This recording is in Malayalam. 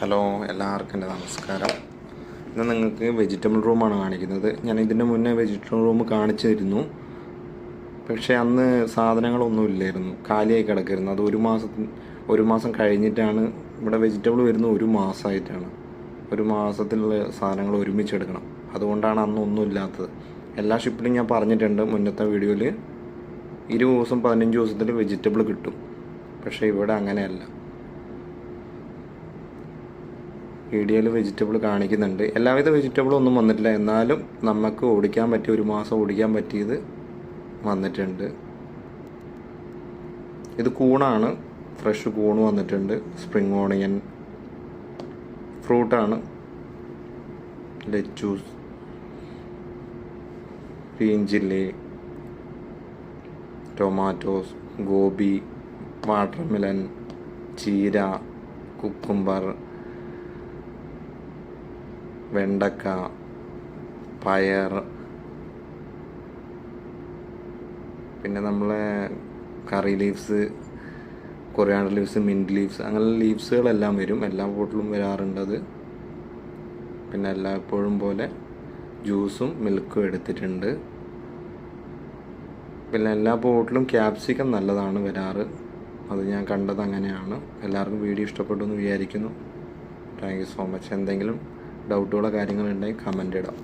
ഹലോ, എല്ലാവർക്കും എൻ്റെ നമസ്കാരം. ഇന്ന് നിങ്ങൾക്ക് വെജിറ്റബിൾ റൂമാണ് കാണിക്കുന്നത്. ഞാൻ ഇതിൻ്റെ മുന്നേ വെജിറ്റബിൾ റൂം കാണിച്ചു തരുന്നു. പക്ഷേ അന്ന് സാധനങ്ങളൊന്നും ഇല്ലായിരുന്നു, കാലിയായി കിടക്കായിരുന്നു. അത് ഒരു മാസം കഴിഞ്ഞിട്ടാണ് ഇവിടെ വെജിറ്റബിൾ വരുന്നത്. ഒരു മാസമായിട്ടാണ്. ഒരു മാസത്തിലുള്ള സാധനങ്ങൾ ഒരുമിച്ചെടുക്കണം. അതുകൊണ്ടാണ് അന്നൊന്നും ഇല്ലാത്തത്. എല്ലാ ഷിപ്പിലും ഞാൻ പറഞ്ഞിട്ടുണ്ട് മുന്നത്തെ വീഡിയോയിൽ. 20 ദിവസം 15 ദിവസത്തിൽ വെജിറ്റബിൾ കിട്ടും. പക്ഷേ ഇവിടെ അങ്ങനെയല്ല. വീഡിയോയിൽ വെജിറ്റബിൾ കാണിക്കുന്നുണ്ട്. എല്ലാവിധ വെജിറ്റബിളും ഒന്നും വന്നിട്ടില്ല, എന്നാലും നമുക്ക് ഓടിക്കാൻ പറ്റിയ, ഒരു മാസം ഓടിക്കാൻ പറ്റിയത് വന്നിട്ടുണ്ട്. ഇത് കൂണാണ്, ഫ്രഷ് കൂണ് വന്നിട്ടുണ്ട്. സ്പ്രിംഗ് ഓണിയൻ ഫ്രൂട്ടാണ്, lettuce, green chilli, tomatoes, gobi, watermelon, ചീര, കുക്കുംബർ, വെണ്ടക്ക, പയർ, പിന്നെ നമ്മളെ curry leaves, coriander leaves, mint leaves, അങ്ങനെ ലീവ്സുകളെല്ലാം വരും. എല്ലാ ബോട്ടിലും വരാറുണ്ടത്. പിന്നെ എല്ലായ്പ്പോഴും പോലെ ജ്യൂസും മിൽക്കും എടുത്തിട്ടുണ്ട്. പിന്നെ എല്ലാ ബോട്ടിലും ക്യാപ്സിക്കം നല്ലതാണ് വരാറ്. അത് ഞാൻ കണ്ടത് അങ്ങനെയാണ്. എല്ലാവർക്കും വീഡിയോ ഇഷ്ടപ്പെട്ടു എന്ന് വിചാരിക്കുന്നു. Thank you so much. എന്തെങ്കിലും ഡൗട്ടുകളോ കാര്യങ്ങളുണ്ടെങ്കിൽ കമൻ്റ് ഇടാം.